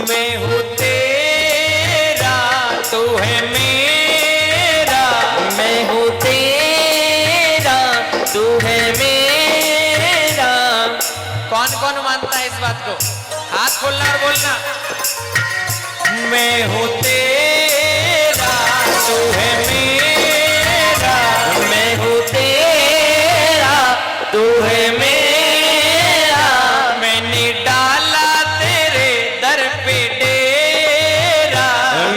मैं हूँ तेरा तू है मेरा, मैं हूँ तेरा तू है मेरा। कौन कौन मानता है इस बात को? हाथ खोलना और बोलना, मैं हूँ तेरा तू है मेरा, मैं हूँ तेरा तू है मेरा। मैंने डाला तेरे दर पे डेरा,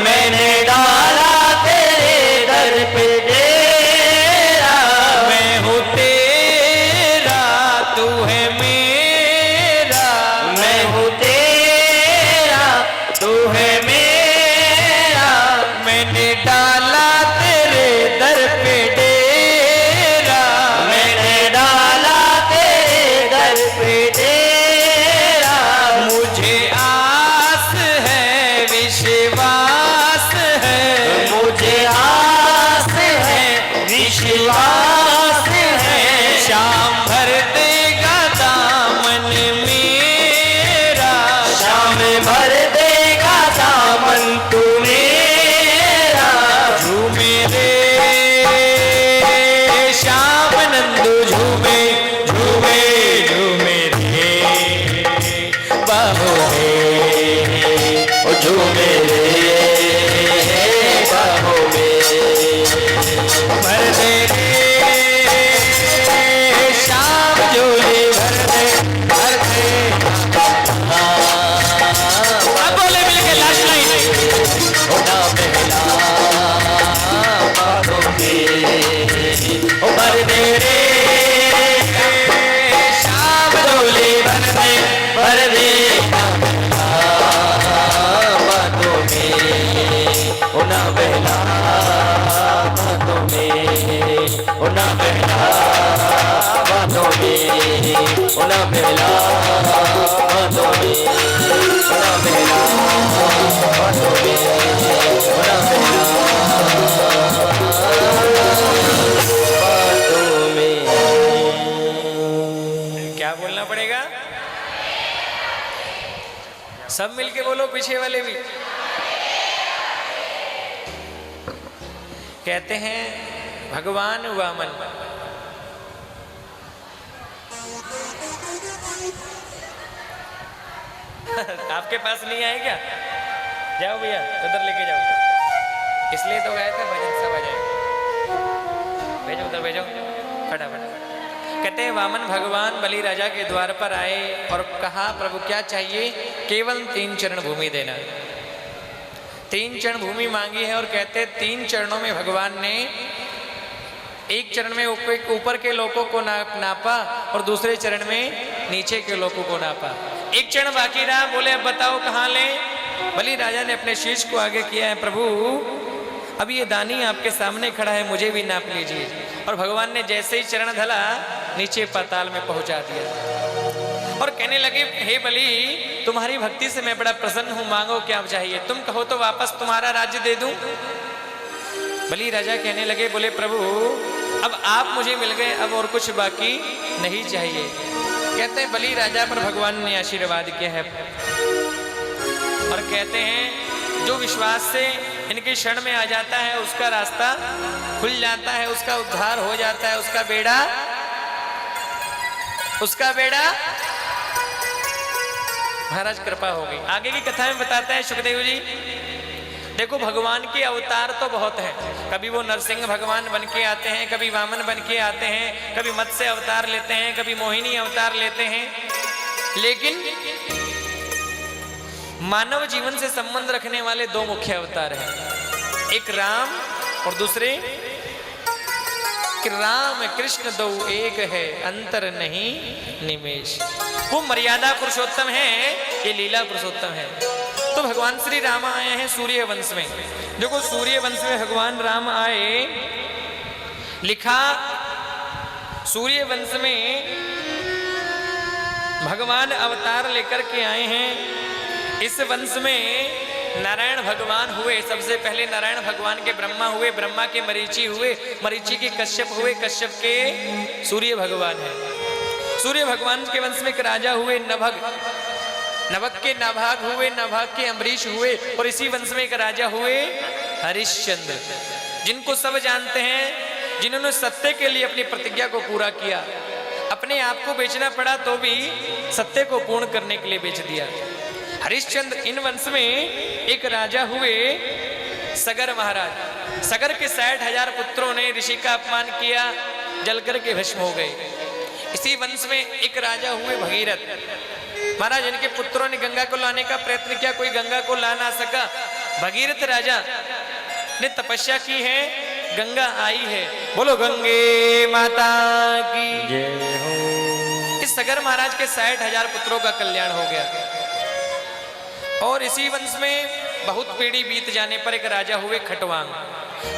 मैंने डाला तेरे दर पे डेरा। मैं हूँ तेरा तू है मेरा, मैं हूँ तेरा तू है मेरा। मैंने डाला तेरे दर पे डेरा, मैंने डाला तेरे दर पे डेरा। मुझे आस है विश्वास है, मुझे आस है विश्वास है। शाम भर देगा दामन मेरा, शाम भर देगा दामन तू मेरा। झूमे रे श्याम नंदू झूमे झूमे झूमे रे बाबू ओ झूमे रे बाहों में। भर दे रे श्याम झोली भर दे भर दे। अब बोले मिलके लास्ट लाइन, ओ ना पहला बाहों में। ओ भर दे रे श्याम झोली भर दे भर दे बातों में। ओ ना पहला बातों में। ओ ना पहला बातों में। ओ ना पहला बातों में। ओ ना पहला बातों में। ओ ना पहला बातों में। क्या बोलना पड़ेगा? सब मिलके बोलो, पीछे वाले भी। कहते हैं भगवान वामन, आपके पास नहीं आए क्या? जाओ भैया उधर लेके जाओ, इसलिए तो गए थे भजन सब आ जाए। भेजो उधर भेजो फटाफट। कहते हैं वामन भगवान बलि राजा के द्वार पर आए और कहा प्रभु क्या चाहिए? केवल 3 चरण भूमि देना। 3 चरण भूमि मांगी है और कहते हैं 3 चरणों में भगवान ने एक चरण में ऊपर के लोगों को नापा और दूसरे चरण में नीचे के लोगों को नापा। एक चरण बाकी रहा, बोले अब बताओ कहाँ लें? बलि राजा ने अपने शीश को आगे किया है, प्रभु अब ये दानी आपके सामने खड़ा है, मुझे भी नाप लीजिए। और भगवान ने जैसे ही चरण धला नीचे पाताल में पहुंचा दिया और कहने लगे हे बलि तुम्हारी भक्ति से मैं बड़ा प्रसन्न हूं, मांगो क्या चाहिए? तुम कहो तो वापस तुम्हारा राज्य दे दूं। बलि राजा कहने लगे, बोले प्रभु अब आप मुझे मिल गए, अब और कुछ बाकी नहीं चाहिए। कहते हैं बलि राजा पर भगवान ने आशीर्वाद किया है और कहते हैं जो विश्वास से इनके शरण में आ जाता है उसका रास्ता खुल जाता है, उसका उद्धार हो जाता है, उसका बेड़ा महाराज कृपा हो गई। आगे की कथा में बताते हैं सुखदेव जी, देखो भगवान के अवतार तो बहुत हैं, कभी वो नरसिंह भगवान बन के आते हैं, कभी वामन बन के आते हैं, कभी मत्स्य अवतार लेते हैं, कभी मोहिनी अवतार लेते हैं, लेकिन मानव जीवन से संबंध रखने वाले 2 मुख्य अवतार हैं, एक राम और दूसरे कि राम कृष्ण दो एक है, अंतर नहीं निमेष। वो मर्यादा पुरुषोत्तम है, ये लीला पुरुषोत्तम है। तो भगवान श्री राम आए हैं सूर्य वंश में। देखो सूर्य वंश में भगवान राम आए, लिखा सूर्य वंश में भगवान अवतार लेकर के आए हैं। इस वंश में नारायण भगवान हुए, सबसे पहले नारायण भगवान के ब्रह्मा हुए, ब्रह्मा के मरीचि हुए, मरीचि के कश्यप हुए, कश्यप के सूर्य भगवान है। सूर्य भगवान के वंश में एक राजा हुए नभग, नभक के नाभाग हुए, नाभाग के अम्बरीश हुए, और इसी वंश में एक राजा हुए हरिश्चंद्र, जिनको सब जानते हैं, जिन्होंने सत्य के लिए अपनी प्रतिज्ञा को पूरा किया। अपने आप को बेचना पड़ा तो भी सत्य को पूर्ण करने के लिए बेच दिया। हरिश्चंद्र इन वंश में एक राजा हुए सगर महाराज। सगर के 60,000 पुत्रों ने ऋषि का अपमान किया, जलकर के भस्म हो गए। इसी वंश में एक राजा हुए भगीरथ महाराज। इनके पुत्रों ने गंगा को लाने का प्रयत्न किया, कोई गंगा को ला ना सका। भगीरथ राजा ने तपस्या की है, गंगा आई है। बोलो गंगे माता की जय हो। इस सगर महाराज के 60,000 पुत्रों का कल्याण हो गया। और इसी वंश में बहुत पीढ़ी बीत जाने पर एक राजा हुए खटवांग।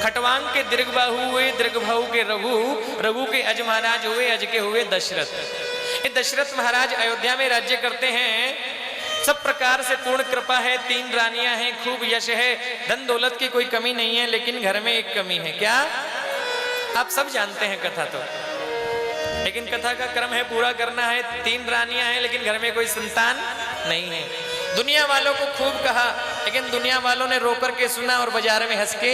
खटवांग के दीर्घबाहु हुए, दीर्घबाहु के रघु, रघु के अज महाराज हुए, अज के हुए दशरथ। ये दशरथ महाराज अयोध्या में राज्य करते हैं। सब प्रकार से पूर्ण कृपा है, 3 रानियां हैं, खूब यश है, धन दौलत की कोई कमी नहीं है। लेकिन घर में एक कमी है। क्या? आप सब जानते हैं कथा तो, लेकिन कथा का क्रम है पूरा करना है। 3 रानियां हैं लेकिन घर में कोई संतान नहीं है। दुनिया वालों को खूब कहा, लेकिन दुनिया वालों ने रोकर के सुना और बाजार में हंस के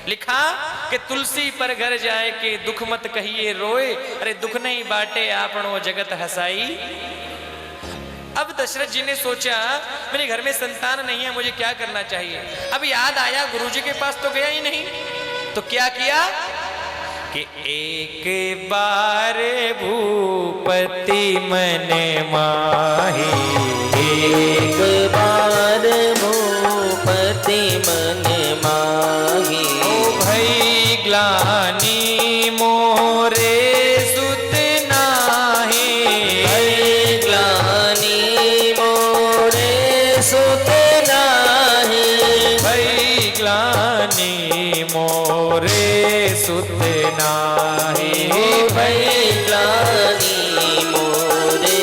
लिखा कि तुलसी पर घर जाए के दुख मत कहिए रोए, अरे दुख नहीं बाटे आपनो जगत हसाई। अब दशरथ जी ने सोचा मेरे घर में संतान नहीं है, मुझे क्या करना चाहिए। अब याद आया गुरुजी के पास तो गया ही नहीं, तो क्या किया कि एक बार भूपति मन माही, एक बार भूपति मन माही। ओ भई ग्लानि मोरे सुत नाही, भई ग्लानि मोरे सुत नाही, भई ग्लानि मोरे सुत नाही, भई ग्लानि मोरे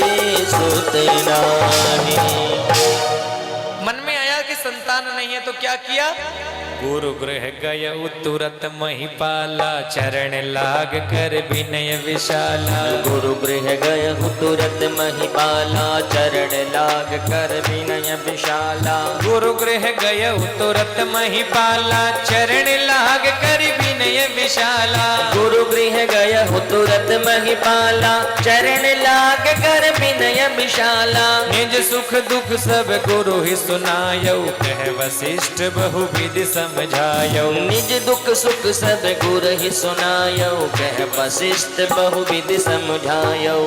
सुत नाही। मन में आया कि संतान नहीं है, तो क्या किया? गुरु गृह गय तुरत महिपाला, चरण लाग कर विनय विशाला। गुरु गृह गय तुरत महिपाला, चरण लाग कर विनय विशाला। गुरु गृह गय तुरत महिपाला, चरण लाग कर विनय विशाला। गुरु गृह गय तुरत महिपाला, चरण लाग कर विनय विशाला। निज सुख दुख सब गुरु ही सुनायौ, कह वशिष्ठ बहुविधि समझायौ। निज दुख सुख सब गुरु ही सुनायौ, कह वशिष्ठ बहुविधि समझायौ।